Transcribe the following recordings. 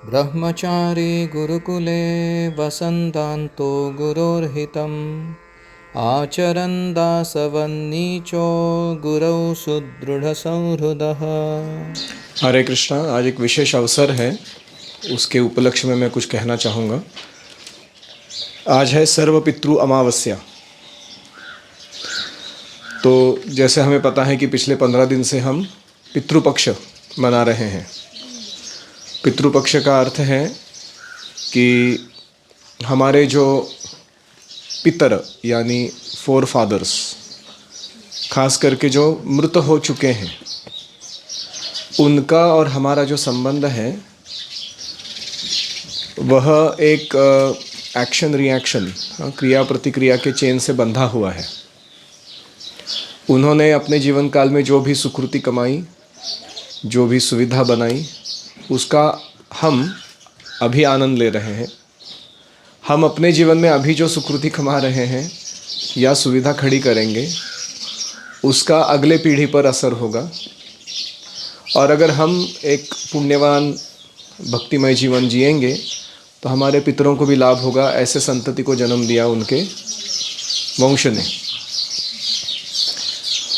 ब्रह्मचारी गुरुकुले वसन्तान्तो गुरोर्हितम् आचरन् दासवन्नीचो गुरौ सुदृढ़संहृदः। हरे कृष्णा। आज एक विशेष अवसर है, उसके उपलक्ष्य में मैं कुछ कहना चाहूँगा। आज है सर्वपितृ अमावस्या। तो जैसे हमें पता है कि पिछले 15 दिन से हम पितृपक्ष मना रहे हैं। पितृपक्ष का अर्थ है कि हमारे जो पितर यानी फोर फादर्स, खास करके जो मृत हो चुके हैं, उनका और हमारा जो संबंध है वह एक एक्शन रिएक्शन, क्रिया प्रतिक्रिया के चेन से बंधा हुआ है। उन्होंने अपने जीवन काल में जो भी सुकृति कमाई, जो भी सुविधा बनाई, उसका हम अभी आनंद ले रहे हैं। हम अपने जीवन में अभी जो सुकृति कमा रहे हैं या सुविधा खड़ी करेंगे, उसका अगले पीढ़ी पर असर होगा। और अगर हम एक पुण्यवान भक्तिमय जीवन जिएंगे तो हमारे पितरों को भी लाभ होगा। ऐसे संतति को जन्म दिया उनके वंश ने।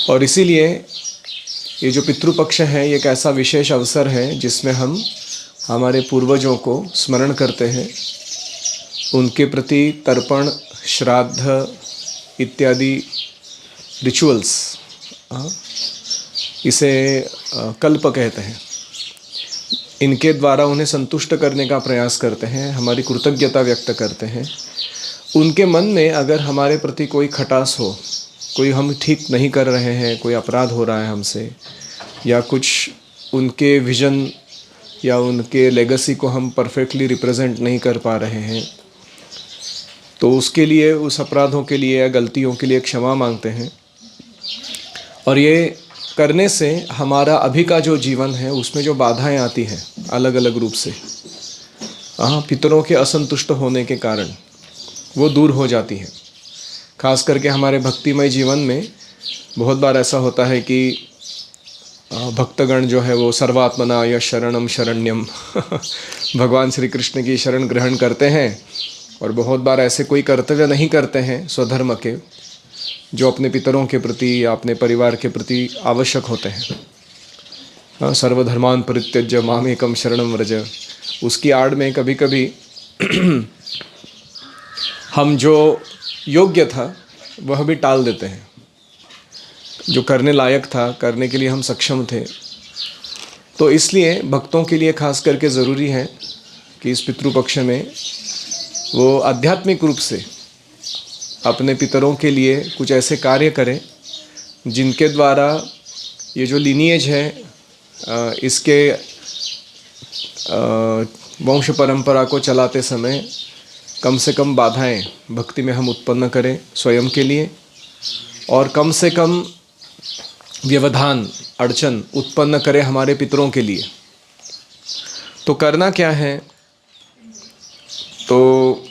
और इसीलिए ये जो पितृपक्ष है, ये एक ऐसा विशेष अवसर है जिसमें हम हमारे पूर्वजों को स्मरण करते हैं, उनके प्रति तर्पण, श्राद्ध इत्यादि रिचुअल्स, इसे कल्प कहते हैं, इनके द्वारा उन्हें संतुष्ट करने का प्रयास करते हैं, हमारी कृतज्ञता व्यक्त करते हैं। उनके मन में अगर हमारे प्रति कोई खटास हो, कोई हम ठीक नहीं कर रहे हैं, कोई अपराध हो रहा है हमसे, या कुछ उनके विजन या उनके लेगेसी को हम परफेक्टली रिप्रेजेंट नहीं कर पा रहे हैं, तो उसके लिए, उस अपराधों के लिए या गलतियों के लिए क्षमा मांगते हैं। और ये करने से हमारा अभी का जो जीवन है उसमें जो बाधाएं आती हैं अलग अलग रूप से, पितरों के असंतुष्ट होने के कारण, वो दूर हो जाती हैं। खास करके हमारे भक्तिमय जीवन में बहुत बार ऐसा होता है कि भक्तगण जो है वो सर्वात्मना या शरणम शरण्यम भगवान श्री कृष्ण की शरण ग्रहण करते हैं, और बहुत बार ऐसे कोई कर्तव्य नहीं करते हैं स्वधर्म के, जो अपने पितरों के प्रति या अपने परिवार के प्रति आवश्यक होते हैं। सर्वधर्मान परित्यज्य मामेकम शरणम व्रज, उसकी आड़ में कभी कभी हम जो योग्य था वह भी टाल देते हैं। जो करने लायक था, करने के लिए हम सक्षम थे। तो इसलिए भक्तों के लिए खास करके ज़रूरी है कि इस पितृपक्ष में वो आध्यात्मिक रूप से अपने पितरों के लिए कुछ ऐसे कार्य करें जिनके द्वारा ये जो लीनिएज है, इसके वंश परंपरा को चलाते समय कम से कम बाधाएं भक्ति में हम उत्पन्न करें स्वयं के लिए, और कम से कम व्यवधान, अड़चन उत्पन्न करें हमारे पितरों के लिए। तो करना क्या है? तो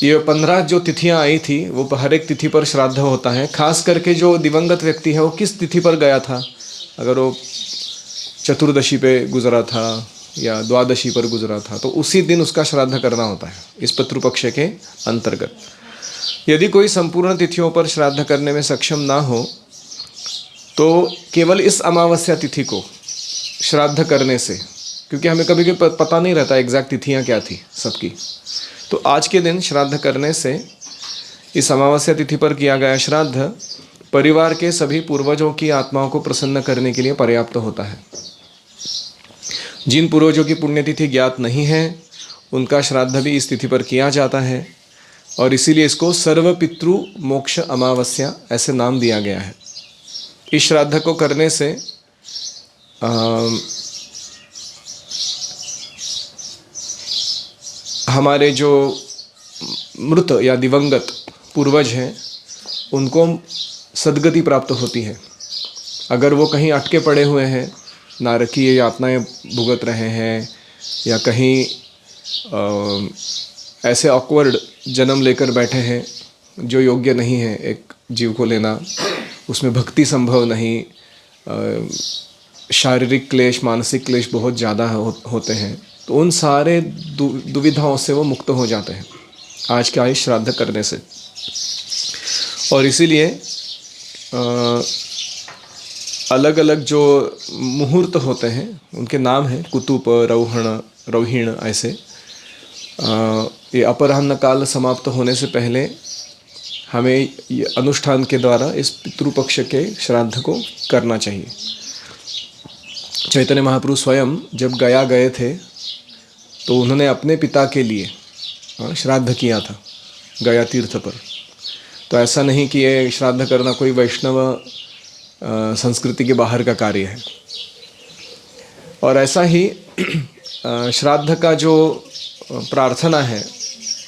ये 15 जो तिथियां आई थी, वो हर एक तिथि पर श्राद्ध होता है। खास करके जो दिवंगत व्यक्ति है वो किस तिथि पर गया था, अगर वो चतुर्दशी पे गुजरा था या द्वादशी पर गुजरा था, तो उसी दिन उसका श्राद्ध करना होता है इस पितृपक्ष के अंतर्गत। यदि कोई संपूर्ण तिथियों पर श्राद्ध करने में सक्षम ना हो, तो केवल इस अमावस्या तिथि को श्राद्ध करने से, क्योंकि हमें कभी कभी पता नहीं रहता एग्जैक्ट तिथियां क्या थी सबकी, तो आज के दिन श्राद्ध करने से, इस अमावस्या तिथि पर किया गया श्राद्ध परिवार के सभी पूर्वजों की आत्माओं को प्रसन्न करने के लिए पर्याप्त होता है। जिन पूर्वजों की पुण्यतिथि ज्ञात नहीं है, उनका श्राद्ध भी इस तिथि पर किया जाता है, और इसीलिए इसको सर्वपितृ मोक्ष अमावस्या ऐसे नाम दिया गया है। इस श्राद्ध को करने से हमारे जो मृत या दिवंगत पूर्वज हैं उनको सद्गति प्राप्त होती है। अगर वो कहीं अटके पड़े हुए हैं, नारकीय यातनाएं भुगत रहे हैं, या कहीं ऐसे ऑकवर्ड जन्म लेकर बैठे हैं जो योग्य नहीं है एक जीव को लेना, उसमें भक्ति संभव नहीं, शारीरिक क्लेश, मानसिक क्लेश बहुत ज़्यादा होते हैं, तो उन सारे दुविधाओं से वो मुक्त हो जाते हैं आज के आयुष श्राद्ध करने से। और इसीलिए अलग अलग जो मुहूर्त होते हैं उनके नाम हैं कुतुप, रौहण, रौहिण, ऐसे। ये अपराह्न काल समाप्त होने से पहले हमें ये अनुष्ठान के द्वारा इस पितृपक्ष के श्राद्ध को करना चाहिए। चैतन्य महाप्रभु स्वयं जब गया गए थे तो उन्होंने अपने पिता के लिए श्राद्ध किया था गया तीर्थ पर। तो ऐसा नहीं कि ये श्राद्ध करना कोई वैष्णव संस्कृति के बाहर का कार्य है। और ऐसा ही श्राद्ध का जो प्रार्थना है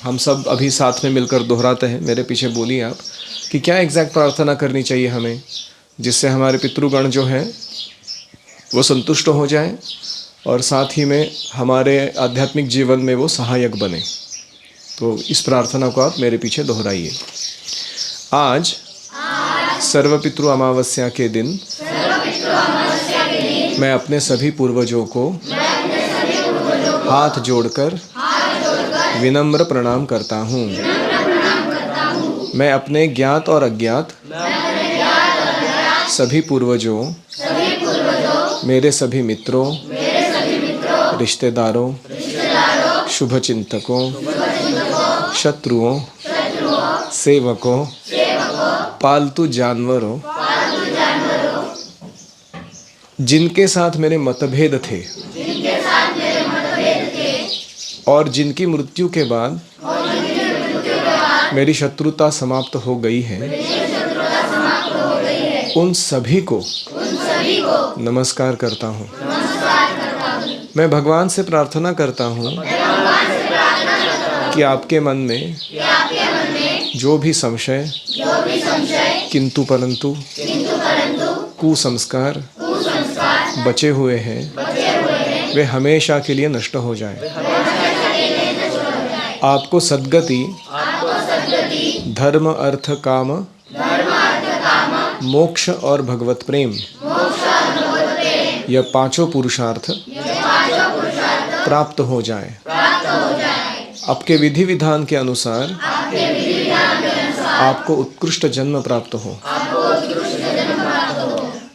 हम सब अभी साथ में मिलकर दोहराते हैं। मेरे पीछे बोलिए आप कि क्या एग्जैक्ट प्रार्थना करनी चाहिए हमें, जिससे हमारे पितृगण जो हैं वो संतुष्ट हो जाएं और साथ ही में हमारे आध्यात्मिक जीवन में वो सहायक बने। तो इस प्रार्थना को आप मेरे पीछे दोहराइए। आज सर्वपितृ अमावस्या के दिन मैं अपने सभी पूर्वजों को हाथ जोड़कर विनम्र प्रणाम करता हूँ। मैं अपने ज्ञात और अज्ञात सभी पूर्वजों, मेरे सभी मित्रों, रिश्तेदारों, शुभचिंतकों, शत्रुओं, सेवकों, पालतू जानवरों, जिनके साथ मेरे मतभेद थे और जिनकी मृत्यु के बाद मेरी शत्रुता समाप्त हो गई है, उन सभी को नमस्कार करता हूँ। मैं भगवान से प्रार्थना करता हूँ कि आपके मन में जो भी संशय, किंतु परंतु कुसंस्कार बचे हुए हैं वे हमेशा के लिए नष्ट हो जाएं। आपको सद्गति, धर्म अर्थ काम, मोक्ष और भगवत प्रेम, यह पांचों पुरुषार्थ प्राप्त हो जाए। आपके विधि विधान के अनुसार आपको उत्कृष्ट जन्म प्राप्त हो।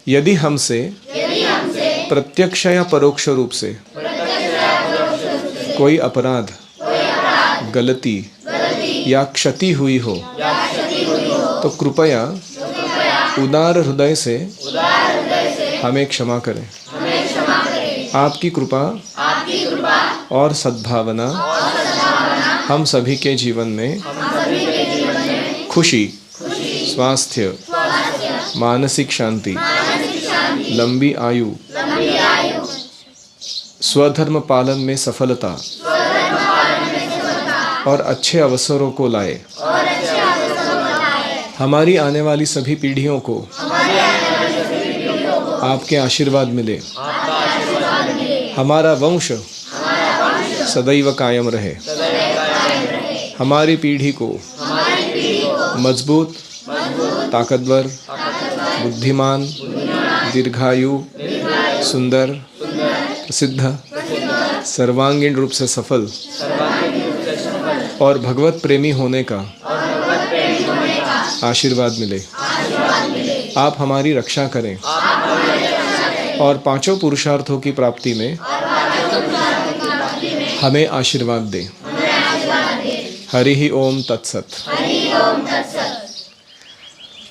यदि हमसे प्रत्यक्ष या परोक्ष रूप से कोई अपराध, गलती या क्षति हुई हो तो कृपया उदार हृदय से हमें क्षमा करें। आपकी कृपा और सद्भावना हम सभी के जीवन में खुशी, स्वास्थ्य, मानसिक शांति, लंबी आयु, स्वधर्म पालन में सफलता और अच्छे अवसरों को लाए। हमारी आने वाली सभी पीढ़ियों को आपके आशीर्वाद मिले। हमारा वंश सदैव कायम रहे। हमारी पीढ़ी को मजबूत, ताकतवर, बुद्धिमान, दीर्घायु, सुंदर, प्रसिद्ध, सर्वांगीण रूप से सफल और भगवत प्रेमी होने का आशीर्वाद मिले। आप हमारी रक्षा करें और पांचों पुरुषार्थों की प्राप्ति में हमें आशीर्वाद दें। हरि ही ओम तत्सत।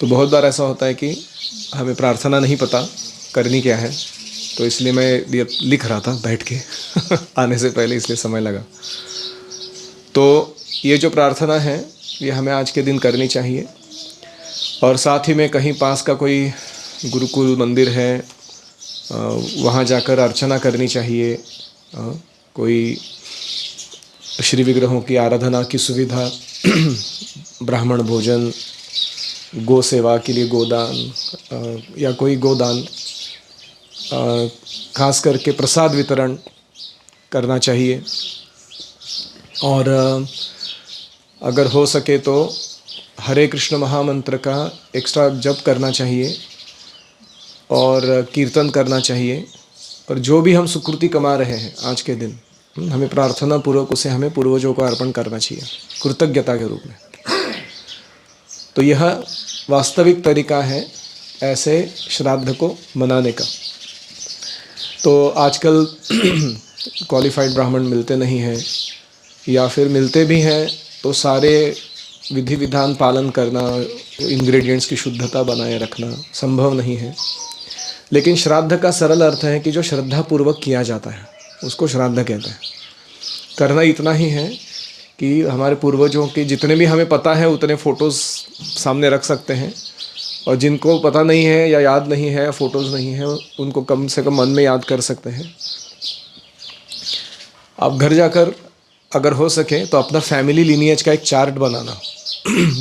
तो बहुत बार ऐसा होता है कि हमें प्रार्थना नहीं पता करनी क्या है, तो इसलिए मैं ये लिख रहा था बैठ के आने से पहले, इसलिए समय लगा। तो ये जो प्रार्थना है ये हमें आज के दिन करनी चाहिए। और साथ ही में कहीं पास का कोई गुरुकुल मंदिर है वहाँ जाकर अर्चना करनी चाहिए। कोई श्री विग्रहों की आराधना की सुविधा, ब्राह्मण भोजन, गो सेवा के लिए गोदान या कोई गोदान, खास करके प्रसाद वितरण करना चाहिए। और अगर हो सके तो हरे कृष्ण महामंत्र का एक्स्ट्रा जप करना चाहिए और कीर्तन करना चाहिए। और जो भी हम सुकृति कमा रहे हैं आज के दिन, हमें प्रार्थना पूर्वक उसे हमें पूर्वजों को अर्पण करना चाहिए कृतज्ञता के रूप में। तो यह वास्तविक तरीका है ऐसे श्राद्ध को मनाने का। तो आजकल क्वालिफाइड ब्राह्मण मिलते नहीं हैं, या फिर मिलते भी हैं तो सारे विधि विधान पालन करना, इंग्रेडिएंट्स की शुद्धता बनाए रखना संभव नहीं है। लेकिन श्राद्ध का सरल अर्थ है कि जो श्रद्धापूर्वक किया जाता है उसको श्राद्ध कहते हैं। करना इतना ही है कि हमारे पूर्वजों के जितने भी हमें पता है उतने फ़ोटोज़ सामने रख सकते हैं, और जिनको पता नहीं है या याद नहीं है या फ़ोटोज़ नहीं है उनको कम से कम मन में याद कर सकते हैं। आप घर जाकर अगर हो सके तो अपना फैमिली लीनिएज का एक चार्ट बनाना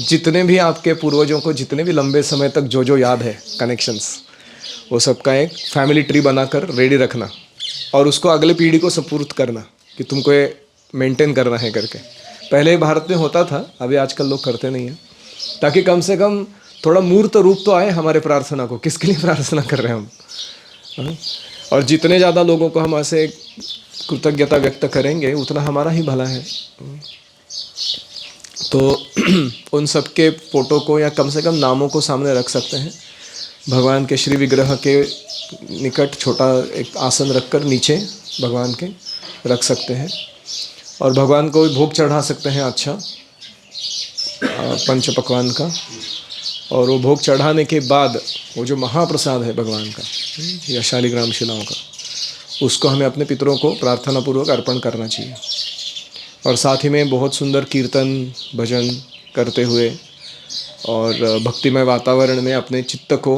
जितने भी आपके पूर्वजों को जितने भी लंबे समय तक जो जो याद है कनेक्शंस, वो सबका एक फैमिली ट्री बनाकर रेडी रखना और उसको अगले पीढ़ी को सपुर्द करना कि तुमको ये मेंटेन करना है करके। पहले भारत में होता था, अभी आजकल लोग करते नहीं हैं, ताकि कम से कम थोड़ा मूर्त रूप तो आए हमारे प्रार्थना को, किसके लिए प्रार्थना कर रहे हैं हम। और जितने ज़्यादा लोगों को हम ऐसे कृतज्ञता व्यक्त करेंगे उतना हमारा ही भला है। तो उन सब के फ़ोटो को या कम से कम नामों को सामने रख सकते हैं। भगवान के श्री विग्रह के निकट छोटा एक आसन रखकर नीचे भगवान के रख सकते हैं, और भगवान को भोग चढ़ा सकते हैं अच्छा पंच पकवान का। और वो भोग चढ़ाने के बाद वो जो महाप्रसाद है भगवान का या शालिग्राम शिलाओं का, उसको हमें अपने पितरों को प्रार्थना पूर्वक अर्पण करना चाहिए। और साथ ही में बहुत सुंदर कीर्तन भजन करते हुए और भक्तिमय वातावरण में अपने चित्त को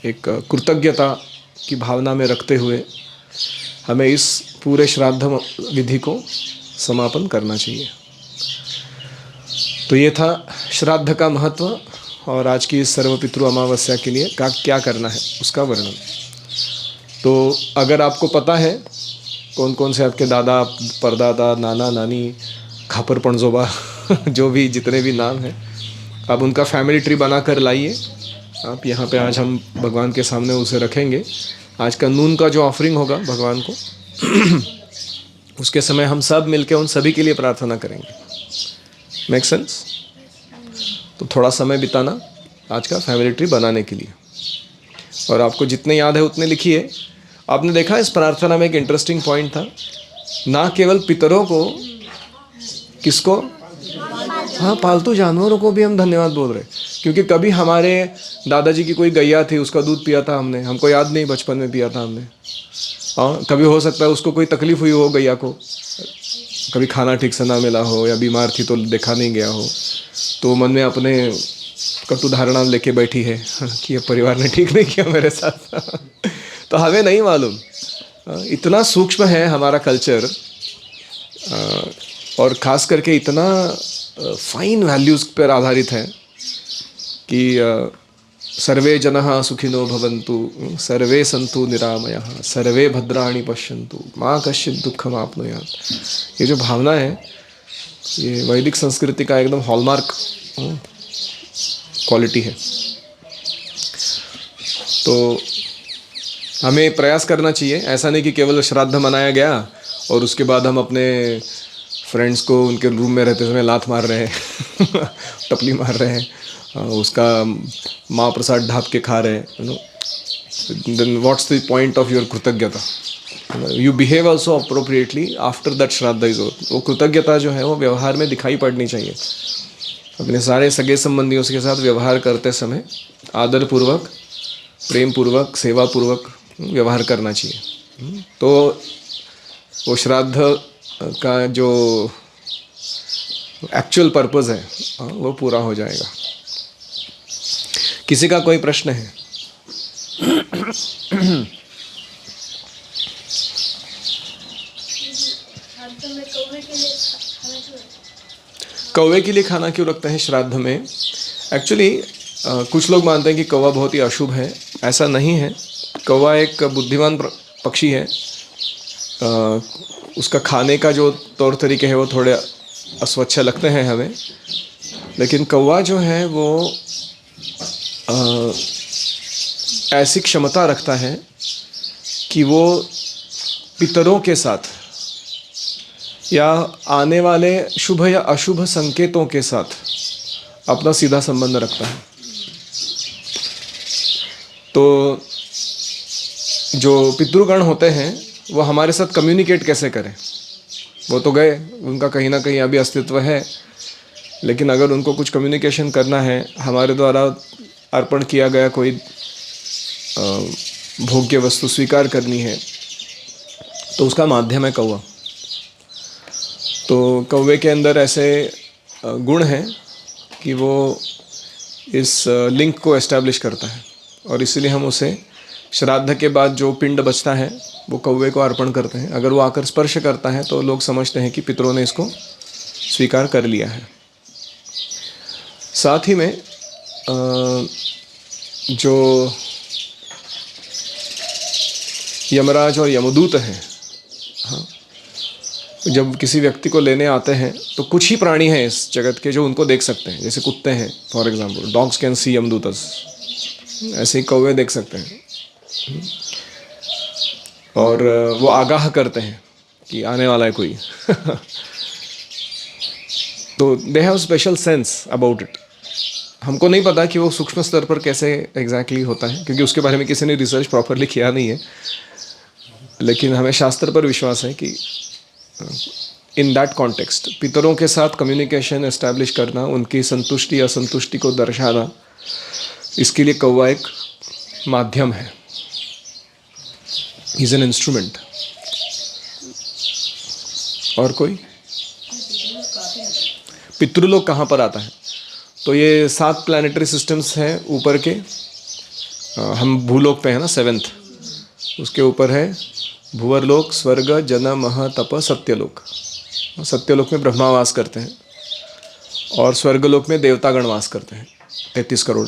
एक कृतज्ञता की भावना में रखते हुए हमें इस पूरे श्राद्ध विधि को समापन करना चाहिए। तो ये था श्राद्ध का महत्व, और आज की इस सर्वपितृ अमावस्या के लिए क्या करना है उसका वर्णन। तो अगर आपको पता है कौन कौन से आपके दादा परदादा नाना नानी खापर पणजोबा जो भी जितने भी नाम हैं, आप उनका फैमिली ट्री बना कर लाइए। आप यहाँ पे आज हम भगवान के सामने उसे रखेंगे। आज का नून का जो ऑफरिंग होगा भगवान को उसके समय हम सब मिलके उन सभी के लिए प्रार्थना करेंगे। Make sense? तो थोड़ा समय बिताना आज का फैमिली ट्री बनाने के लिए, और आपको जितने याद है उतने लिखिए। आपने देखा इस प्रार्थना में एक इंटरेस्टिंग पॉइंट था, ना केवल पितरों को, किसको? हाँ, पालतू जानवरों को भी हम धन्यवाद बोल रहे, क्योंकि कभी हमारे दादाजी की कोई गैया थी, उसका दूध पिया था हमने, हमको याद नहीं बचपन में पिया था हमने। और कभी हो सकता है उसको कोई तकलीफ हुई हो गैया को, कभी खाना ठीक से ना मिला हो या बीमार थी तो देखा नहीं गया हो, तो मन में अपने कटु धारणा लेके बैठी है कि ये परिवार ने ठीक नहीं किया मेरे साथ तो हमें नहीं मालूम, इतना सूक्ष्म है हमारा कल्चर, और ख़ास करके इतना फाइन वैल्यूज़ पर आधारित है कि सर्वे जनाः सुखिनो भवन्तु, सर्वे सन्तु निरामयाः, सर्वे भद्राणि पश्यन्तु, मा कश्चित् दुःखम् आप्नुयात्। ये जो भावना है ये वैदिक संस्कृति का एकदम हॉलमार्क क्वालिटी है। तो हमें प्रयास करना चाहिए, ऐसा नहीं कि केवल श्राद्ध मनाया गया और उसके बाद हम अपने फ्रेंड्स को उनके रूम में रहते समय लात मार रहे हैं टपली मार रहे हैं, उसका महाप्रसाद ढाप के खा रहे हैं, then what's the point of your कृतज्ञता? You behave also appropriately after that shraddha is over. वो कृतज्ञता जो है वो व्यवहार में दिखाई पड़नी चाहिए। अपने सारे सगे संबंधियों के साथ व्यवहार करते समय आदरपूर्वक, प्रेमपूर्वक, सेवापूर्वक व्यवहार करना चाहिए। तो वो श्राद्ध का जो एक्चुअल पर्पस है वो पूरा हो जाएगा। किसी का कोई प्रश्न है? कौवे के लिए खाना क्यों रखते हैं श्राद्ध में? एक्चुअली कुछ लोग मानते हैं कि कौवा बहुत ही अशुभ है, ऐसा नहीं है। कौवा एक बुद्धिमान पक्षी है। उसका खाने का जो तौर तरीके हैं वो थोड़े अस्वच्छ लगते हैं हमें, लेकिन कौवा जो है वो ऐसी क्षमता रखता है कि वो पितरों के साथ या आने वाले शुभ या अशुभ संकेतों के साथ अपना सीधा संबंध रखता है। तो जो पितृगण होते हैं वो हमारे साथ कम्युनिकेट कैसे करें? वो तो गए, उनका कहीं ना कहीं अभी अस्तित्व है, लेकिन अगर उनको कुछ कम्युनिकेशन करना है, हमारे द्वारा अर्पण किया गया कोई भोग्य वस्तु स्वीकार करनी है, तो उसका माध्यम है कौवा। तो कौवे के अंदर ऐसे गुण हैं कि वो इस लिंक को एस्टैब्लिश करता है, और इसीलिए हम उसे श्राद्ध के बाद जो पिंड बचता है वो कौवे को अर्पण करते हैं। अगर वो आकर स्पर्श करता है तो लोग समझते हैं कि पितरों ने इसको स्वीकार कर लिया है। साथ ही में जो यमराज और यमदूत हैं, हाँ, जब किसी व्यक्ति को लेने आते हैं तो कुछ ही प्राणी हैं इस जगत के जो उनको देख सकते हैं। जैसे कुत्ते हैं, for example dogs can see यमदूतस, ऐसे ही कौवे देख सकते हैं, और वो आगाह करते हैं कि आने वाला है कोई। तो they have special sense about it. हमको नहीं पता कि वो सूक्ष्म स्तर पर कैसे एग्जैक्टली होता है, क्योंकि उसके बारे में किसी ने रिसर्च प्रॉपरली किया नहीं है, लेकिन हमें शास्त्र पर विश्वास है कि इन दैट कॉन्टेक्स्ट पितरों के साथ कम्युनिकेशन एस्टैब्लिश करना, उनकी संतुष्टि असंतुष्टि को दर्शाना, इसके लिए कौवा एक माध्यम है, इज एन इंस्ट्रूमेंट। और कोई पितृलोक कहाँ पर आता है? तो ये 7 प्लैनेटरी सिस्टम्स हैं ऊपर के। हम भूलोक पे हैं ना, 7th, उसके ऊपर है भुवरलोक, स्वर्ग, जन, मह, तप, सत्यलोक। सत्यलोक में ब्रह्मा वास करते हैं, और स्वर्गलोक में देवतागण वास करते हैं 33 करोड़।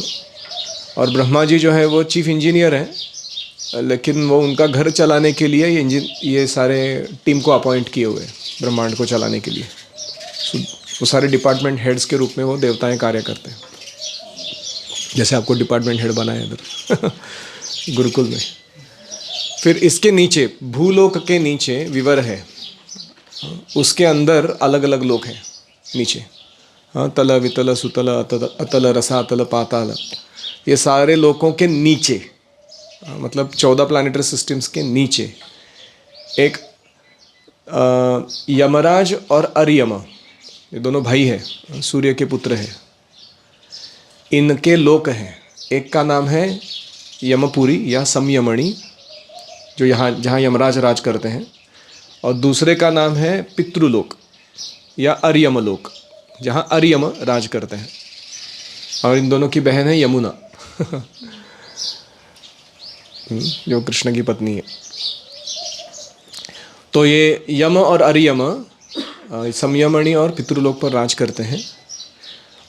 और ब्रह्मा जी जो है वो चीफ इंजीनियर हैं, लेकिन वो उनका घर चलाने के लिए ये सारे टीम को अपॉइंट किए हुए हैं ब्रह्मांड को चलाने के लिए। वो सारे डिपार्टमेंट हेड्स के रूप में वो देवताएं कार्य करते हैं, जैसे आपको डिपार्टमेंट हेड बनाया इधर गुरुकुल में। फिर इसके नीचे भूलोक के नीचे विवर है, उसके अंदर अलग अलग लोक हैं नीचे। हाँ, तल, वितल, सुतल, अतल, रसातल, पाताल, ये सारे लोकों के नीचे, मतलब 14 प्लैनेटरी सिस्टम्स के नीचे एक यमराज और अर्यम, ये दोनों भाई हैं, सूर्य के पुत्र हैं, इनके लोक हैं। एक का नाम है यमपुरी या संयमणि, जो यहाँ जहाँ यमराज राज करते हैं, और दूसरे का नाम है पितृलोक या अर्यमलोक, जहाँ अर्यम राज करते हैं, और इन दोनों की बहन है यमुना जो कृष्ण की पत्नी है। तो ये यम और अर्यम संयमणि और पितृलोक पर राज करते हैं,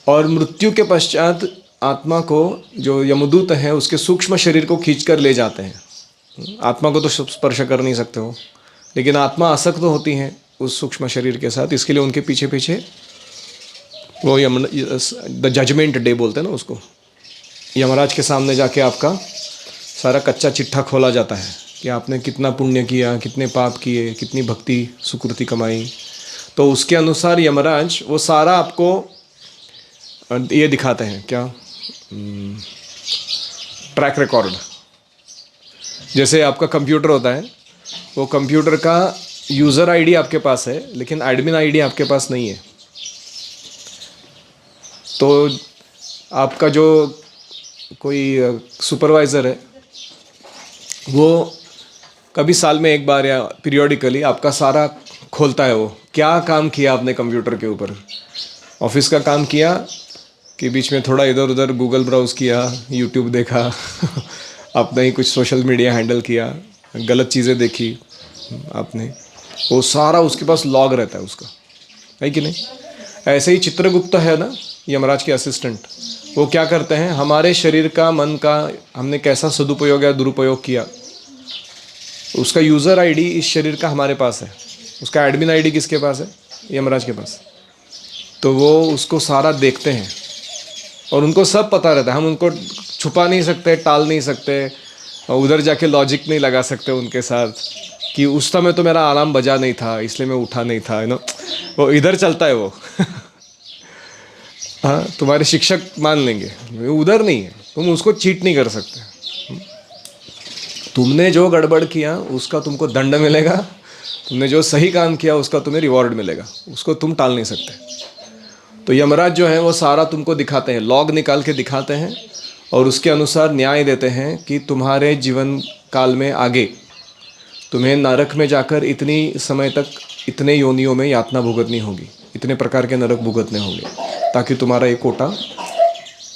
और मृत्यु के पश्चात आत्मा को, जो यमदूत हैं, उसके सूक्ष्म शरीर को खींचकर ले जाते हैं। आत्मा को तो स्पर्श कर नहीं सकते हो, लेकिन आत्मा आसक्त होती है उस सूक्ष्म शरीर के साथ, इसके लिए उनके पीछे पीछे वो द जजमेंट डे बोलते हैं ना उसको, यमराज के सामने जाके आपका सारा कच्चा चिट्ठा खोला जाता है कि आपने कितना पुण्य किया, कितने पाप किए, कितनी भक्ति सुकृति कमाई। तो उसके अनुसार यमराज वो सारा आपको ये दिखाते हैं, क्या, ट्रैक रिकॉर्ड। जैसे आपका कंप्यूटर होता है, वो कंप्यूटर का यूज़र आईडी आपके पास है, लेकिन एडमिन आईडी आपके पास नहीं है। तो आपका जो कोई सुपरवाइज़र है, वो कभी साल में एक बार या पीरियोडिकली आपका सारा खोलता है, वो क्या काम किया आपने कंप्यूटर के ऊपर, ऑफिस का काम किया कि बीच में थोड़ा इधर उधर गूगल ब्राउज़ किया, यूट्यूब देखा आपने ही कुछ सोशल मीडिया हैंडल किया, गलत चीज़ें देखी आपने, वो सारा उसके पास लॉग रहता है उसका, है कि नहीं? ऐसे ही चित्रगुप्त है ना, यमराज के असिस्टेंट, वो क्या करते हैं, हमारे शरीर का, मन का हमने कैसा सदुपयोग या दुरुपयोग किया, उसका यूज़र आईडी इस शरीर का हमारे पास है, उसका एडमिन आईडी किसके पास है? यमराज के पास। तो वो उसको सारा देखते हैं, और उनको सब पता रहता है, हम उनको छुपा नहीं सकते, टाल नहीं सकते, उधर जाके लॉजिक नहीं लगा सकते उनके साथ कि उस समय तो मेरा अलार्म बजा नहीं था इसलिए मैं उठा नहीं था, यू नो, वो इधर चलता है वो। हाँ, तुम्हारे शिक्षक मान लेंगे, वो उधर नहीं है, तुम उसको चीट नहीं कर सकते। तुमने जो गड़बड़ किया उसका तुमको दंड मिलेगा, तुमने जो सही काम किया उसका तुम्हें रिवॉर्ड मिलेगा, उसको तुम टाल नहीं सकते। तो यमराज जो है वो सारा तुमको दिखाते हैं, लॉग निकाल के दिखाते हैं और उसके अनुसार न्याय देते हैं कि तुम्हारे जीवन काल में आगे तुम्हें नरक में जाकर इतनी समय तक इतने योनियों में यातना भुगतनी होगी, इतने प्रकार के नरक भुगतने होंगे, ताकि तुम्हारा एक कोटा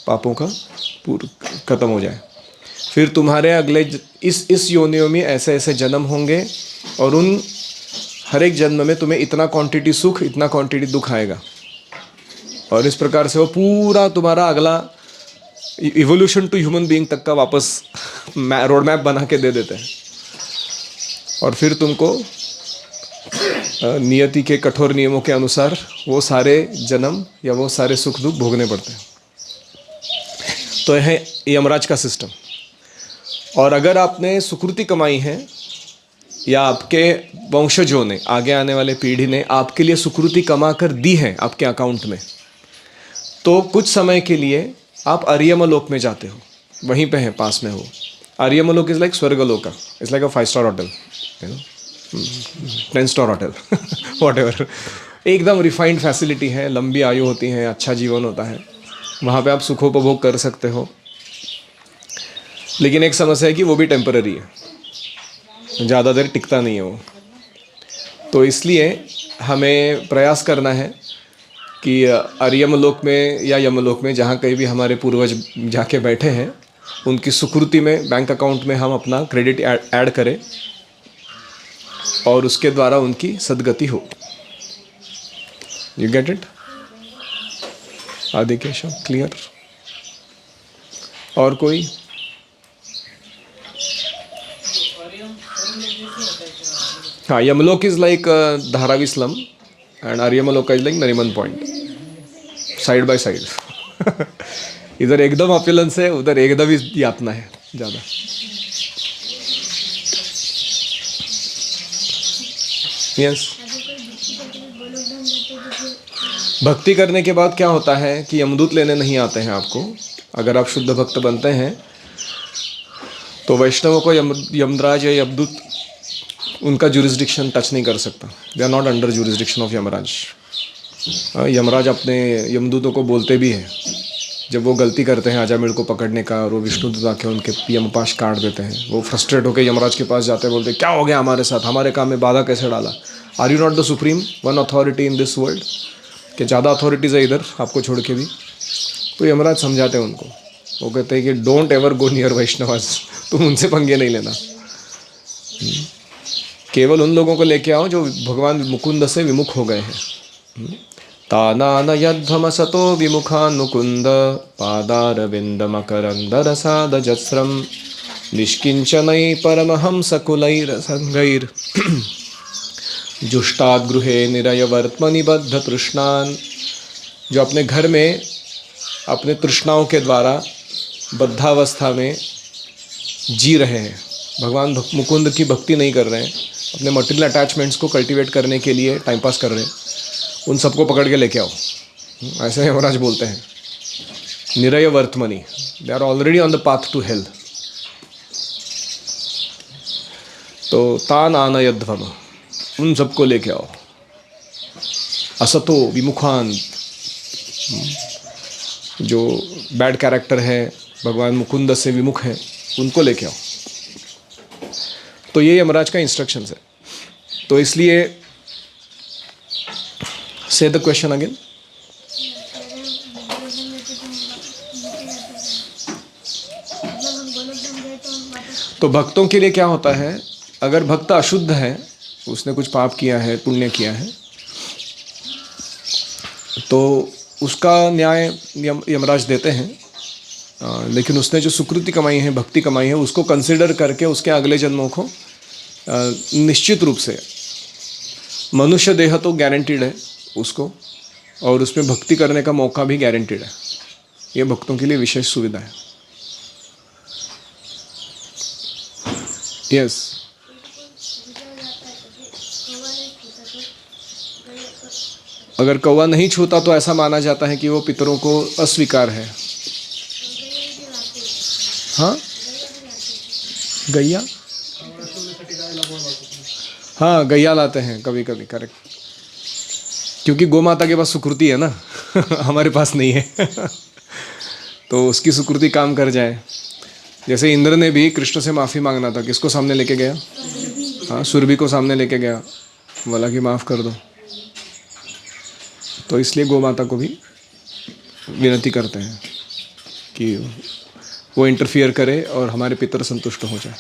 पापों का खत्म हो जाए। फिर तुम्हारे अगले इस योनियों में ऐसे ऐसे जन्म होंगे और उन हर एक जन्म में तुम्हें इतना क्वांटिटी सुख इतना क्वांटिटी दुख आएगा, और इस प्रकार से वो पूरा तुम्हारा अगला इवोल्यूशन टू ह्यूमन बीइंग तक का वापस रोड मैप बना के दे देते हैं। और फिर तुमको नियति के कठोर नियमों के अनुसार वो सारे जन्म या वो सारे सुख दुख भोगने पड़ते हैं। तो यह है यमराज का सिस्टम। और अगर आपने सुकृति कमाई है या आपके वंशजों ने, आगे आने वाले पीढ़ी ने आपके लिए सुकृति कमा कर दी है आपके अकाउंट में, तो कुछ समय के लिए आप अरियमलोक में जाते हो, वहीं पे है, पास में हो। Aryamalok is like Swargaloka, is like a five star hotel, you know, ten star hotel, whatever. एकदम रिफाइंड फैसिलिटी है, लंबी आयु होती है, अच्छा जीवन होता है, वहाँ पे आप सुखोपभोग कर सकते हो। लेकिन एक समस्या है कि वो भी टेम्पररी है, ज़्यादा देर टिकता नहीं है वो। तो इसलिए हमें प्रयास करना है कि अरियमलोक में या यमलोक में, जहाँ कहीं भी हमारे पूर्वज जाके बैठे हैं, उनकी सुकृति में, बैंक अकाउंट में हम अपना क्रेडिट ऐड करें और उसके द्वारा उनकी सदगति हो। You get it? Adi Keshav, clear? और कोई? हाँ, Yamalok is like Dharavi slum and Aryamalok is like Nariman point, side by side. इधर एकदम अपीलेंस है, उधर एकदम ही यातना है ज़्यादा। यस, भक्ति करने के बाद क्या होता है कि यमदूत लेने नहीं आते हैं आपको। अगर आप शुद्ध भक्त बनते हैं तो वैष्णवों को यमराज या यमदूत उनका जुरिस्डिक्शन टच नहीं कर सकता। They are not under jurisdiction of Yamraj. Yamraj अपने यमदूतों को बोलते भी हैं, जब वो गलती करते हैं अजामिल को पकड़ने का, और वो विष्णुदूत आके उनके यमपाश काट देते हैं, वो फ्रस्ट्रेट होकर यमराज के पास जाते हैं, बोलते क्या हो गया हमारे साथ, हमारे काम में बाधा कैसे डाला, are you not the supreme one authority in this world, कि ज़्यादा अथॉरिटीज़ है इधर आपको छोड़ के भी। तो यमराज समझाते हैं उनको, वो कहते हैं कि don't ever go near Vaishnavas, तुम उनसे पंगे नहीं लेना, केवल उन लोगों को लेके आओ जो भगवान मुकुंद से विमुख हो गए हैं। तानानयध्वमसतो विमुखान् मुकुंद पादारविन्दमकरन्दरसादजस्रं निष्किञ्चनै परमहंसकुलैरसङ्गैर् जुष्टाद्गृहे निरयवर्त्मनि बद्धतृष्णान्। जो अपने घर में अपने तृष्णाओं के द्वारा बद्धावस्था में जी रहे हैं, भगवान मुकुंद की भक्ति नहीं कर रहे हैं, अपने मटेरियल अटैचमेंट्स को कल्टीवेट करने के लिए टाइम पास कर रहे हैं, उन सबको पकड़ के लेके आओ, ऐसे यमराज बोलते हैं। निरय वर्तमनी, they are already on the path to health. तो तान आनयध्वम, उन सबको लेके आओ। असतो विमुखान, जो बैड कैरेक्टर है, भगवान मुकुंद से विमुख है, उनको लेके आओ। तो ये यमराज का इंस्ट्रक्शंस है। तो इसलिए से द क्वेश्चन अगेन। तो भक्तों के लिए क्या होता है, अगर भक्त अशुद्ध है, उसने कुछ पाप किया है, पुण्य किया है, तो उसका न्याय यमराज देते हैं। लेकिन उसने जो सुकृति कमाई है, भक्ति कमाई है, उसको कंसिडर करके उसके अगले जन्मों को निश्चित रूप से, मनुष्य देह तो गारंटीड है उसको, और उसमें भक्ति करने का मौका भी गारंटीड है। ये भक्तों के लिए विशेष सुविधा है। यस, अगर कौवा नहीं छूता तो ऐसा माना जाता है कि वो पितरों को अस्वीकार है। हाँ, गैया, हाँ गैया लाते हैं कभी कभी, करेक्ट, क्योंकि गौ माता के पास सुकृति है ना हमारे पास नहीं है तो उसकी सुकृति काम कर जाए। जैसे इंद्र ने भी कृष्ण से माफ़ी मांगना था, किसको सामने लेके गया? हाँ, सुरभि को सामने लेके गया, बोला कि माफ़ कर दो। तो इसलिए गौ माता को भी विनती करते हैं कि वो इंटरफियर करे और हमारे पितर संतुष्ट हो जाए।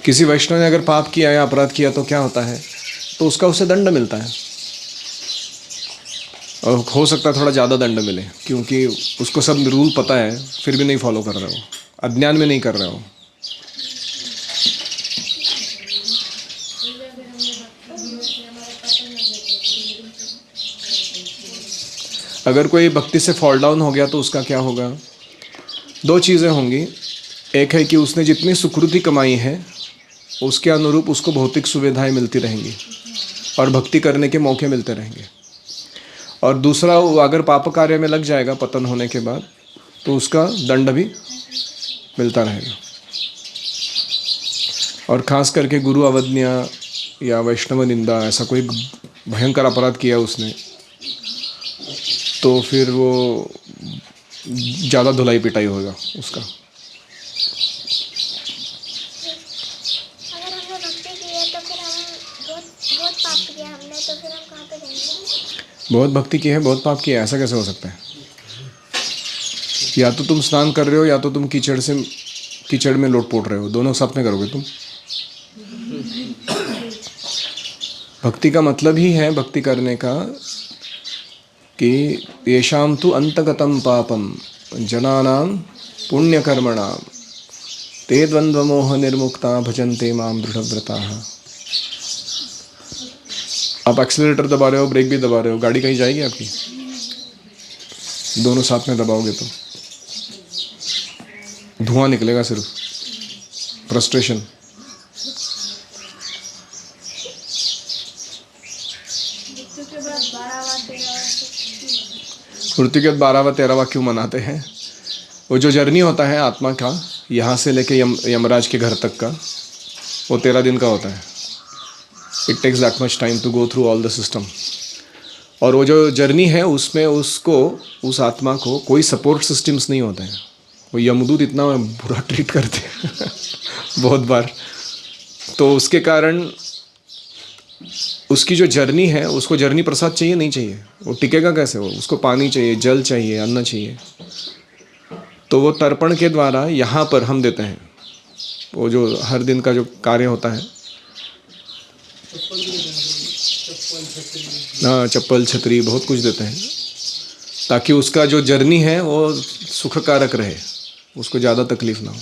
किसी वैष्णव ने अगर पाप किया या अपराध किया तो क्या होता है? तो उसका उसे दंड मिलता है, और हो सकता है थोड़ा ज़्यादा दंड मिले, क्योंकि उसको सब रूल पता है फिर भी नहीं फॉलो कर रहे हो, अज्ञान में नहीं कर रहे हो। अगर कोई भक्ति से फॉल डाउन हो गया तो उसका क्या होगा? दो चीज़ें होंगी। एक है कि उसने जितनी सुकृति कमाई है उसके अनुरूप उसको भौतिक सुविधाएं मिलती रहेंगी और भक्ति करने के मौके मिलते रहेंगे। और दूसरा, वो अगर पाप कार्य में लग जाएगा पतन होने के बाद तो उसका दंड भी मिलता रहेगा। और ख़ास करके गुरु अवज्ञा या वैष्णव निंदा, ऐसा कोई भयंकर अपराध किया उसने, तो फिर वो ज़्यादा धुलाई पिटाई होगा उसका। अगर हमने भक्ति की है तो फिर हम बहुत पाप किया हमने, तो फिर हम कहाँ पे जाएंगे? बहुत भक्ति की है, बहुत पाप किया है, ऐसा कैसे हो सकता है? या तो तुम स्नान कर रहे हो या तो तुम कीचड़ में लोट-पोट रहे हो, दोनों साथ में करोगे तुम। भक्ति का मतलब ही है भक्ति करने का कि येषां तु अंतगतं पापम जनानां पुण्यकर्मणां ते द्वंद्वमोह निर्मुक्ता भजन्ते मां दृढ़व्रताः। आप एक्सीलरेटर दबा रहे हो, ब्रेक भी दबा रहे हो, गाड़ी कहीं जाएगी आपकी? दोनों साथ में दबाओगे तो धुआं निकलेगा, सिर्फ फ्रस्ट्रेशन। मृत्यु के बाद 12वां 13वां क्यों मनाते हैं? वो जो जर्नी होता है आत्मा का, यहाँ से लेके यमराज के घर तक का, वो 13 दिन का होता है। It takes that much time to go through all the system. और वो जो जर्नी है उसमें उसको, उस आत्मा को कोई सपोर्ट सिस्टम्स नहीं होते हैं। वो यमदूत इतना बुरा ट्रीट करते हैं बहुत बार। तो उसके कारण उसकी जो जर्नी है, उसको जर्नी प्रसाद चाहिए नहीं चाहिए, वो टिकेगा कैसे? वो उसको पानी चाहिए, जल चाहिए, अन्न चाहिए। तो वो तर्पण के द्वारा यहाँ पर हम देते हैं। वो जो हर दिन का जो कार्य होता है, हाँ, चप्पल, छतरी, बहुत कुछ देते हैं ताकि उसका जो जर्नी है वो सुखकारक रहे, उसको ज़्यादा तकलीफ ना हो।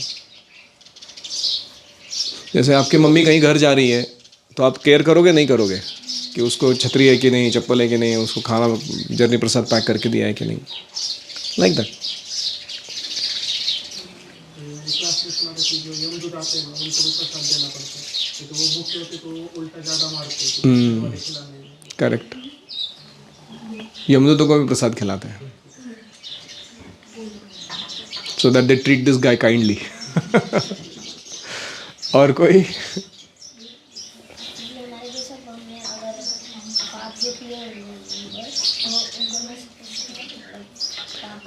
जैसे आपकी मम्मी कहीं घर जा रही है तो आप केयर करोगे नहीं करोगे कि उसको छतरी है कि नहीं, चप्पल है कि नहीं, उसको खाना जर्नी प्रसाद पैक करके दिया है कि नहीं, लाइक दैट। करेक्ट, यमदूतों को भी प्रसाद खिलाते हैं, so that they treat this guy kindly. और कोई?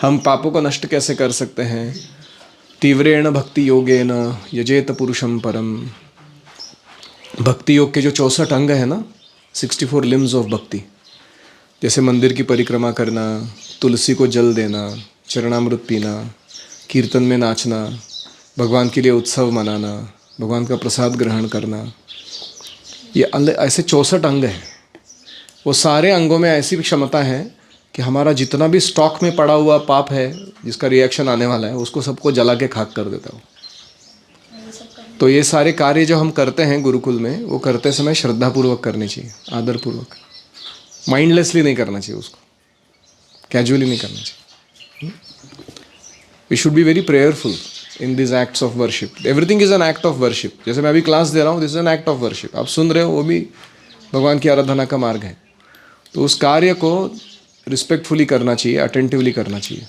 हम पापों को नष्ट कैसे कर सकते हैं? तीव्रेण भक्ति योगेन यजेत पुरुषम परम। भक्ति योग के जो 64 अंग है ना, 64 लिम्स ऑफ भक्ति, जैसे मंदिर की परिक्रमा करना, तुलसी को जल देना, चरणामृत पीना, कीर्तन में नाचना, भगवान के लिए उत्सव मनाना, भगवान का प्रसाद ग्रहण करना, ये ऐसे 64 अंग हैं। वो सारे अंगों में ऐसी भी क्षमता है कि हमारा जितना भी स्टॉक में पड़ा हुआ पाप है, जिसका रिएक्शन आने वाला है, उसको सबको जला के खाक कर देता है। तो ये सारे कार्य जो हम करते हैं गुरुकुल में, वो करते समय श्रद्धापूर्वक करने चाहिए, आदरपूर्वक, माइंडलेसली नहीं करना चाहिए, उसको कैजुअली नहीं करना चाहिए। We should be very prayerful in this acts of worship. Everything is an act of worship. जैसे मैं अभी क्लास दे रहा हूँ, this is an act of worship. आप सुन रहे हो, वो भी भगवान की आराधना का मार्ग है। तो उस कार्य को रिस्पेक्टफुली करना चाहिए, अटेंटिवली करना चाहिए।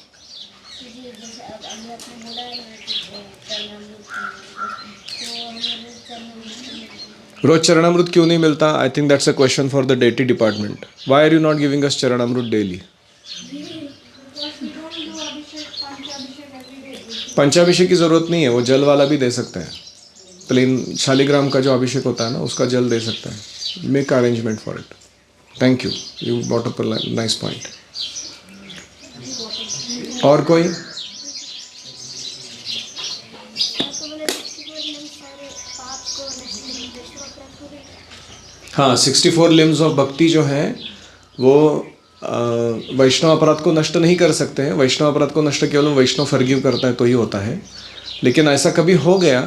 रोज चरणामृत क्यों नहीं मिलता? I think that's a question for the deity department. Why are you not giving us charanamrit daily? पंचाभिषेक की जरूरत नहीं है, वो जल वाला भी दे सकते हैं। प्लेन शालिग्राम का जो अभिषेक होता है ना, उसका जल दे सकते हैं। Make arrangement for it. Thank you, you bought up a nice point. और कोई? हाँ, 64 लिम्स ऑफ भक्ति जो है वो वैष्णव अपराध को नष्ट नहीं कर सकते हैं। वैष्णव अपराध को नष्ट केवल वैष्णव फॉरगिव करता है तो ही होता है। लेकिन ऐसा कभी हो गया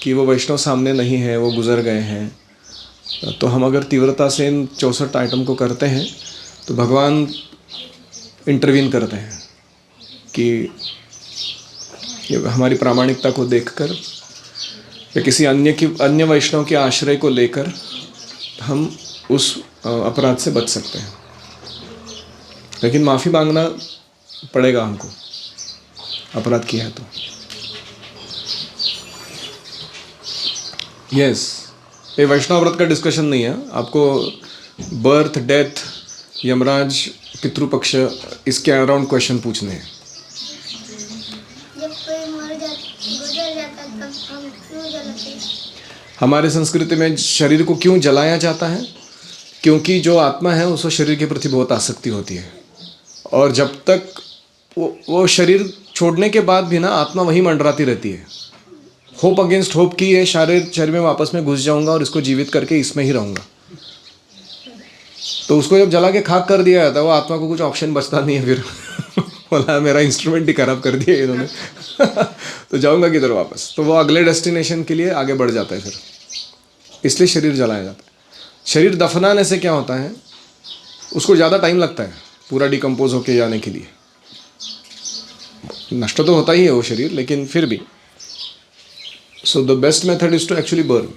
कि वो वैष्णव सामने नहीं है, वो गुजर गए हैं, तो हम अगर तीव्रता से इन 64 आइटम को करते हैं तो भगवान इंटरवीन करते हैं कि हमारी प्रामाणिकता को देखकर या किसी अन्य वैष्णव के आश्रय को लेकर हम उस अपराध से बच सकते हैं। लेकिन माफ़ी मांगना पड़ेगा हमको, अपराध किया है तो। यस, ये वैष्णव व्रत का डिस्कशन नहीं है। आपको बर्थ, डेथ, यमराज, पितृपक्ष, इसके अराउंड क्वेश्चन पूछने हैं। जब कोई गुजर जाता है तब हम क्यों जलाते हैं? हमारे संस्कृति में शरीर को क्यों जलाया जाता है? क्योंकि जो आत्मा है उसको शरीर के प्रति बहुत आसक्ति होती है, और जब तक वो शरीर छोड़ने के बाद भी ना आत्मा वहीं मंडराती रहती है। होप अगेंस्ट होप की ये शरीर में वापस में घुस जाऊंगा और इसको जीवित करके इसमें ही रहूंगा। तो उसको जब जला के खाक कर दिया जाता है, वो आत्मा को कुछ ऑप्शन बचता नहीं है फिर। बोला मेरा इंस्ट्रूमेंट ही खराब कर दिया इन्होंने। तो जाऊंगा किधर वापस? तो वो अगले डेस्टिनेशन के लिए आगे बढ़ जाता है फिर। इसलिए शरीर जलाया जाता है। शरीर दफनाने से क्या होता है, उसको ज़्यादा टाइम लगता है पूरा डिकम्पोज होके जाने के लिए। नष्ट तो होता ही है वो शरीर, लेकिन फिर भी। So the best method is to actually burn.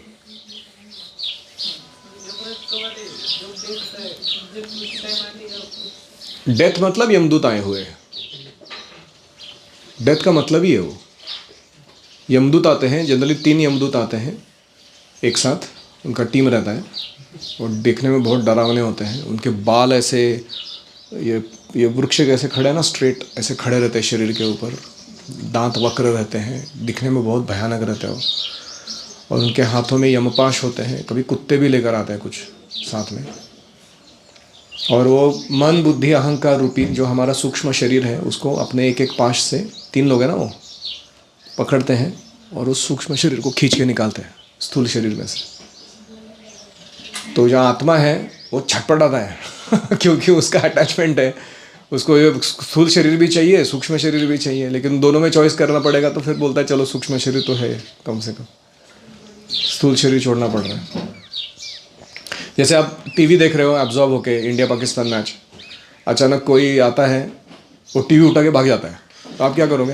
Death मतलब यमदूत आए हुए हैं। डेथ का मतलब ही है वो। यमदूत आते हैं, जनरली 3 यमदूत आते हैं एक साथ, उनका टीम रहता है, और देखने में बहुत डरावने होते हैं। उनके बाल ऐसे, ये वृक्ष कैसे खड़े हैं ना, स्ट्रेट ऐसे खड़े रहते हैं शरीर के ऊपर, दांत वक्र रहते हैं, दिखने में बहुत भयानक रहते हैं। और उनके हाथों में यमपाश होते हैं, कभी कुत्ते भी लेकर आते हैं कुछ साथ में। और वो मन, बुद्धि, अहंकार रूपी जो हमारा सूक्ष्म शरीर है उसको अपने एक एक पाश से, 3 लोग हैं ना, वो पकड़ते हैं और उस सूक्ष्म शरीर को खींच के निकालते हैं स्थूल शरीर में से। तो जो आत्मा है वो छटपटाता है क्योंकि उसका अटैचमेंट है, उसको ये स्थूल शरीर भी चाहिए, सूक्ष्म शरीर भी चाहिए, लेकिन दोनों में चॉइस करना पड़ेगा। तो फिर बोलता है चलो सूक्ष्म शरीर तो है, कम से कम स्थूल शरीर छोड़ना पड़ रहा है। जैसे आप टीवी देख रहे हो एब्जॉर्ब होके, इंडिया पाकिस्तान मैच, अचानक कोई आता है, वो टीवी उठा के भाग जाता है, तो आप क्या करोगे?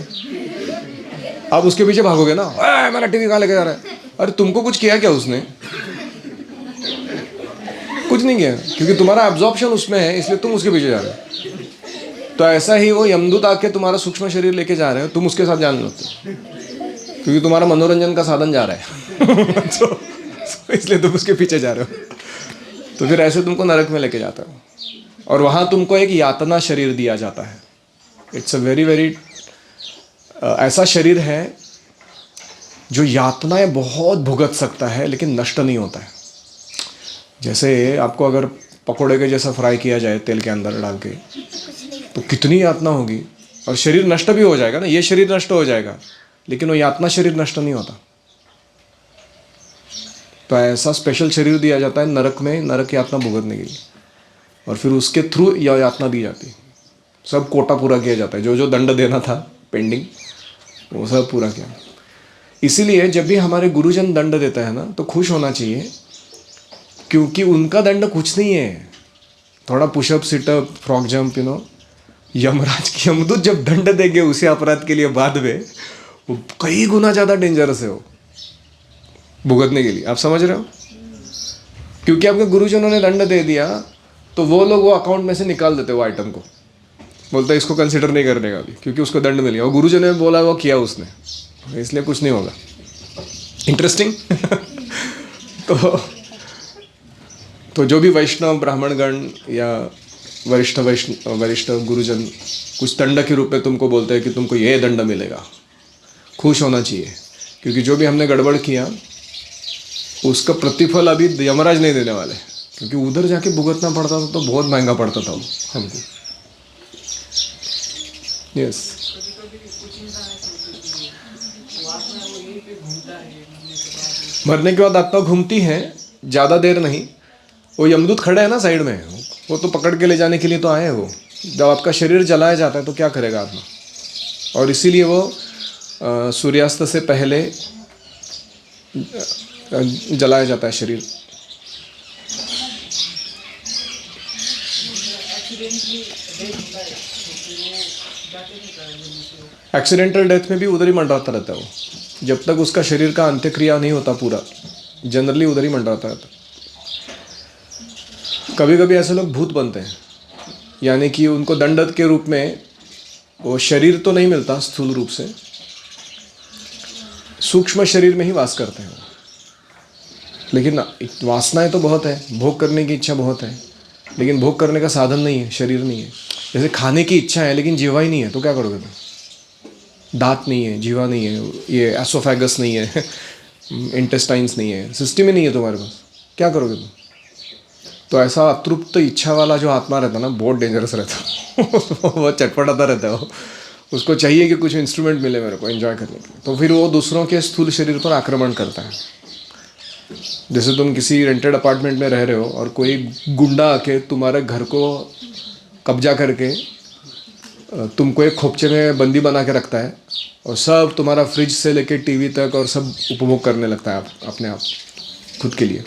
आप उसके पीछे भागोगे ना, मेरा टीवी कहाँ लेके जा रहा है? अरे तुमको कुछ किया क्या उसने? कुछ नहीं किया, क्योंकि तुम्हारा एब्जॉर्प्शन उसमें है, इसलिए तुम उसके पीछे जा रहे हो। तो ऐसा ही वो यमदूत आके तुम्हारा सूक्ष्म शरीर लेके जा रहे हो, तुम उसके साथ जाने लगते हो, क्योंकि तुम्हारा मनोरंजन का साधन जा रहा है। तो इसलिए तुम उसके पीछे जा रहे हो। तो फिर ऐसे तुमको नरक में लेके जाता है, और वहाँ तुमको एक यातना शरीर दिया जाता है। इट्स अ वेरी ऐसा शरीर है जो यातनाएं बहुत भुगत सकता है, लेकिन नष्ट नहीं होता है। जैसे आपको अगर पकोड़े के जैसा फ्राई किया जाए तेल के अंदर डाल के, तो कितनी यातना होगी, और शरीर नष्ट भी हो जाएगा ना, ये शरीर नष्ट हो जाएगा, लेकिन वो यातना शरीर नष्ट नहीं होता। तो ऐसा स्पेशल शरीर दिया जाता है नरक में, नरक यातना भुगतने के लिए, और फिर उसके थ्रू यह यातना दी जाती है। सब कोटा पूरा किया जाता है, जो जो दंड देना था पेंडिंग, वो सब पूरा किया। इसीलिए जब भी हमारे गुरुजन दंड देता है ना, तो खुश होना चाहिए, क्योंकि उनका दंड कुछ नहीं है। थोड़ा pushup, situp, frog jump, Yamraj की यमदूत जब दंड देंगे उसी अपराध के लिए बाद में, वो कई गुना ज़्यादा डेंजरस है वो भुगतने के लिए। आप समझ रहे हो? क्योंकि आपके गुरुजनों ने दंड दे दिया तो वो लोग वो अकाउंट में से निकाल देते वो आइटम को, बोलते इसको कंसिडर नहीं करने का भी, क्योंकि उसको दंड मिल गया। और गुरुजन ने बोला वो किया उसने, इसलिए कुछ नहीं होगा। इंटरेस्टिंग। तो जो भी वैष्णव ब्राह्मणगण या वरिष्ठ गुरुजन कुछ दंड के रूप में तुमको बोलते हैं कि तुमको ये दंड मिलेगा, खुश होना चाहिए, क्योंकि जो भी हमने गड़बड़ किया उसका प्रतिफल अभी यमराज नहीं देने वाले, क्योंकि उधर जाके भुगतना पड़ता था तो बहुत महंगा पड़ता था हमको। यस। मरने के बाद आत्मा घूमती है, ज़्यादा देर नहीं। वो यमदूत खड़े हैं ना साइड में, वो तो पकड़ के ले जाने के लिए तो आए हैं। वो जब आपका शरीर जलाया जाता है तो क्या करेगा आत्मा, और इसीलिए वो सूर्यास्त से पहले जलाया जाता है शरीर। एक्सीडेंटल डेथ में भी उधर ही मंडराता रहता है वो, जब तक उसका शरीर का अंत्यक्रिया नहीं होता पूरा, जनरली उधर ही मंडराता रहता है। कभी कभी ऐसे लोग भूत बनते हैं, यानी कि उनको दंडत के रूप में वो शरीर तो नहीं मिलता स्थूल रूप से, सूक्ष्म शरीर में ही वास करते हैं। लेकिन वासनाएं तो बहुत है, भोग करने की इच्छा बहुत है, लेकिन भोग करने का साधन नहीं है, शरीर नहीं है। जैसे खाने की इच्छा है लेकिन जीवा ही नहीं है, तो क्या करोगे तुम? दांत नहीं है, जीवा नहीं है, ये एसोफेगस नहीं है, इंटेस्टाइन्स नहीं है, सिस्टम ही नहीं है तुम्हारे पास, क्या करोगे तुम? तो ऐसा अतृप्त इच्छा वाला जो आत्मा रहता है ना, बहुत डेंजरस रहता है। वो चटपटाता रहता है वो, उसको चाहिए कि कुछ इंस्ट्रूमेंट मिले मेरे को एंजॉय करने के लिए, तो फिर वो दूसरों के स्थूल शरीर पर आक्रमण करता है। जैसे तुम किसी रेंटेड अपार्टमेंट में रह रहे हो और कोई गुंडा आके तुम्हारे घर को कब्जा करके तुमको एक खोपचे में बंदी बना के रखता है और सब तुम्हारा फ्रिज से लेके टीवी तक और सब उपभोग करने लगता है अपने आप खुद के लिए,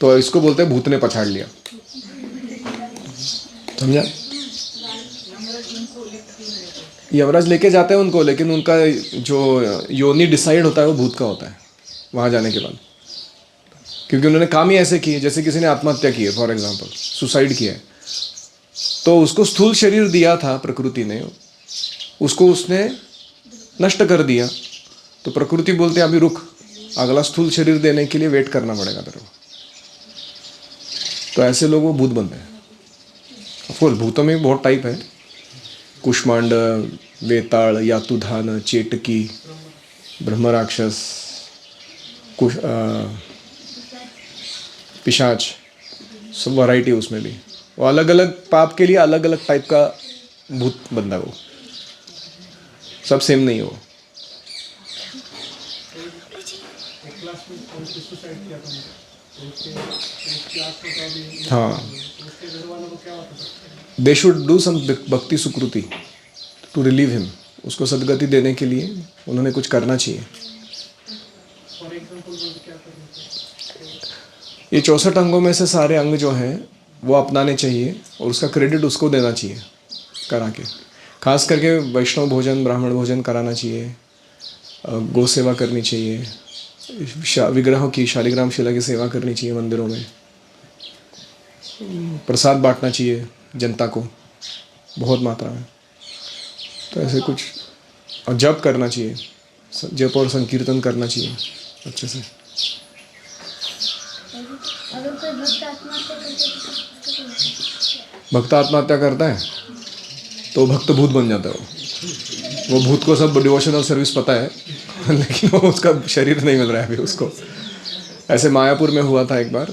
तो इसको बोलते हैं भूत ने पछाड़ लिया। समझा? यमराज लेके जाते हैं उनको, लेकिन उनका जो योनि डिसाइड होता है वो भूत का होता है वहाँ जाने के बाद, क्योंकि उन्होंने काम ही ऐसे किए। जैसे किसी ने आत्महत्या की है, फॉर एग्जांपल सुसाइड किया है, तो उसको स्थूल शरीर दिया था प्रकृति ने, उसको उसने नष्ट कर दिया, तो प्रकृति बोलते हैं अभी रुक, अगला स्थूल शरीर देने के लिए वेट करना पड़ेगा तेरे को। तो ऐसे लोग वो भूत बनते हैं। ऑफकोर्स भूतों में बहुत टाइप है, कुष्मांड, वेताल, यातुधान, चेटकी, ब्रह्मराक्षस, पिशाच, सब वैरायटी उसमें भी। वो अलग अलग पाप के लिए अलग अलग टाइप का भूत बनता है, वो सब सेम नहीं हो। हाँ, दे शुड डू सम भक्ति सुकृति टू रिलीव हिम, उसको सदगति देने के लिए उन्होंने कुछ करना चाहिए। ये 64 अंगों में से सारे अंग जो हैं वो अपनाने चाहिए और उसका क्रेडिट उसको देना चाहिए करा के। खास करके वैष्णव भोजन, ब्राह्मण भोजन कराना चाहिए, गौ सेवा करनी चाहिए, विग्रहों की, शालिग्राम शिला की सेवा करनी चाहिए मंदिरों में, प्रसाद बांटना चाहिए जनता को बहुत मात्रा में, तो ऐसे कुछ। और जप करना चाहिए, जप और संकीर्तन करना चाहिए अच्छे से। अगर कोई भक्त आत्महत्या करता है, भक्त आत्महत्या करता है तो भक्त भूत बन जाता है। वो भूत को सब डिवोशनल सर्विस पता है, लेकिन वो उसका शरीर नहीं मिल रहा है अभी उसको। ऐसे मायापुर में हुआ था एक बार,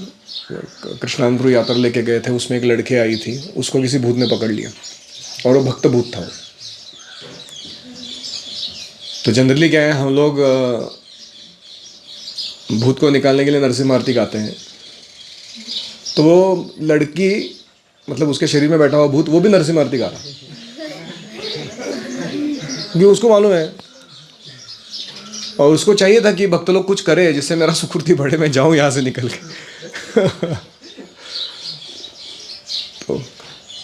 कृष्णानपुर यात्रा लेके गए थे, उसमें एक लड़की आई थी, उसको किसी भूत ने पकड़ लिया और वो भक्त भूत था। तो जनरली क्या है, हम लोग भूत को निकालने के लिए नरसिम्हा आरती गाते हैं, तो वो लड़की मतलब उसके शरीर में बैठा हुआ भूत वो भी नरसिम्हा आरती गा रहा, क्योंकि उसको मालूम है और उसको चाहिए था कि भक्त लोग कुछ करे जिससे मेरा सुकृति बढ़े, मैं जाऊं यहाँ से निकल के। तो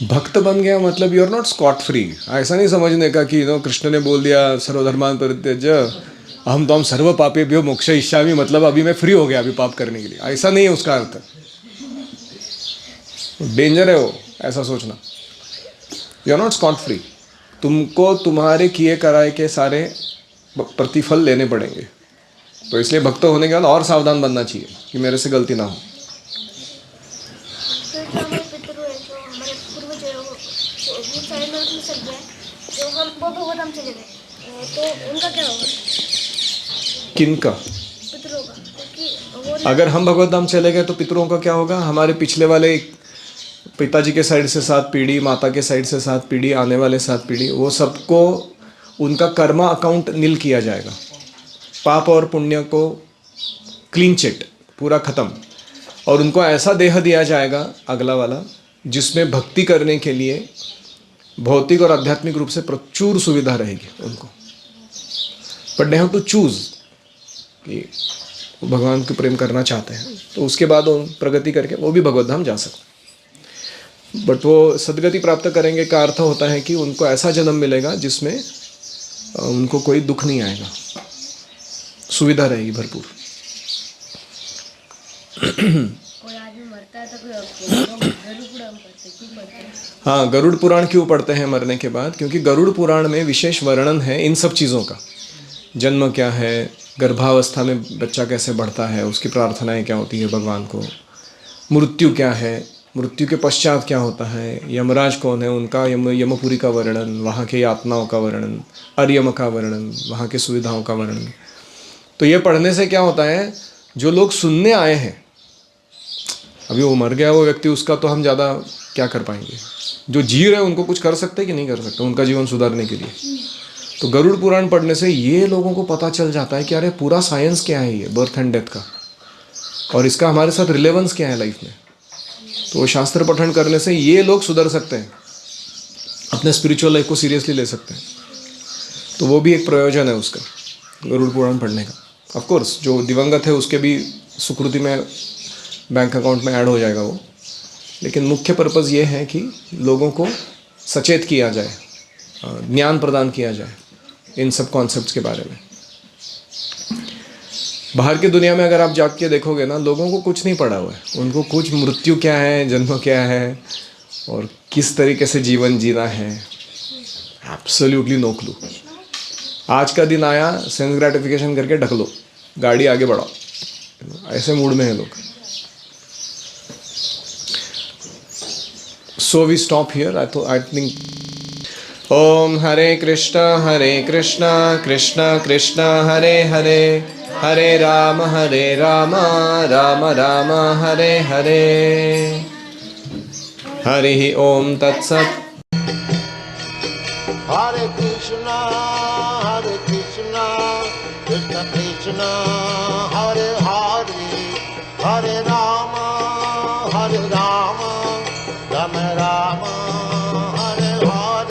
भक्त बन गया मतलब you are not scot free. ऐसा नहीं समझने का कि कृष्ण ने बोल दिया सर्वधर्मान परित्यज्य हम तो हम सर्व पापेभ्यो मोक्षयिष्यामि, मतलब अभी मैं फ्री हो गया अभी पाप करने के लिए। ऐसा नहीं है उसका अर्थ। डेंजर है वो ऐसा सोचना। You are not scot free. तुमको तुम्हारे किए कराए के सारे प्रतिफल लेने पड़ेंगे। तो इसलिए भक्त होने के बाद और सावधान बनना चाहिए कि मेरे से गलती ना हो। फिर जो हमारे पितृ है, जो हमारे पूर्वज है, वो सारे नरक में सड़ गए, जो हम वो भगवत धाम चले गए, तो उनका क्या होगा? किनका? पितरों का। क्योंकि वो अगर हम भगवत धाम चले गए तो पितरों का क्या होगा? हमारे पिछले वाले पिताजी के साइड से 7 पीढ़ी, माता के साइड से 7 पीढ़ी, आने वाले 7 पीढ़ी, वो सबको उनका कर्मा अकाउंट नील किया जाएगा। पाप और पुण्य को क्लीन चिट पूरा खत्म। और उनको ऐसा देह दिया जाएगा अगला वाला जिसमें भक्ति करने के लिए भौतिक और आध्यात्मिक रूप से प्रचुर सुविधा रहेगी उनको। But they have to choose कि वो भगवान को प्रेम करना चाहते हैं, तो उसके बाद वो प्रगति करके वो भी भगवत धाम जा सकते हैं। बट वो सदगति प्राप्त करेंगे का अर्थ होता है कि उनको ऐसा जन्म मिलेगा जिसमें उनको कोई दुख नहीं आएगा, सुविधा रहेगी भरपूर। कोई आदमी मरता है तो कोई गरुड़ पुराण पढ़ते क्यों पढ़ते हैं? हाँ, गरुड़ पुराण क्यों पढ़ते हैं मरने के बाद? क्योंकि गरुड़ पुराण में विशेष वर्णन है इन सब चीज़ों का। जन्म क्या है, गर्भावस्था में बच्चा कैसे बढ़ता है, उसकी प्रार्थनाएं क्या होती है भगवान को, मृत्यु क्या है, मृत्यु के पश्चात क्या होता है, यमराज कौन है, उनका यमपुरी का वर्णन, वहाँ के यातनाओं का वर्णन, अर्यम का वर्णन, वहाँ के सुविधाओं का वर्णन। तो ये पढ़ने से क्या होता है, जो लोग सुनने आए हैं, अभी वो मर गया वो व्यक्ति, उसका तो हम ज़्यादा क्या कर पाएंगे। जो जी रहे हैं उनको कुछ कर सकते कि नहीं कर सकते उनका जीवन सुधारने के लिए। तो गरुड़ पुराण पढ़ने से ये लोगों को पता चल जाता है कि अरे पूरा साइंस क्या है ये बर्थ एंड डेथ का, और इसका हमारे साथ रिलेवेंस क्या है लाइफ में। तो वो शास्त्र पठन करने से ये लोग सुधर सकते हैं, अपने स्पिरिचुअल लाइफ को सीरियसली ले सकते हैं। तो वो भी एक प्रयोजन है उसका, गरुड़ पुराण पढ़ने का। ऑफ कोर्स जो दिवंगत है उसके भी सुकृति में बैंक अकाउंट में ऐड हो जाएगा वो, लेकिन मुख्य पर्पज़ ये है कि लोगों को सचेत किया जाए, ज्ञान प्रदान किया जाए इन सब कॉन्सेप्ट्स के बारे में। बाहर की दुनिया में अगर आप जाके देखोगे ना, लोगों को कुछ नहीं पड़ा हुआ है, उनको कुछ मृत्यु क्या है, जन्म क्या है और किस तरीके से जीवन जीना है, एब्सोल्युटली नो क्लू। आज का दिन आया, सेंस ग्रेटिफिकेशन करके ढक लो, गाड़ी आगे बढ़ाओ, ऐसे मूड में है लोग। So we stop here. I think Om Hare Krishna Krishna Krishna Hare Hare Hare Rama Rama Rama Hare Hare Hare Om Tat Sat। Hare Krishna Krishna Krishna Hare Hare Hare Rama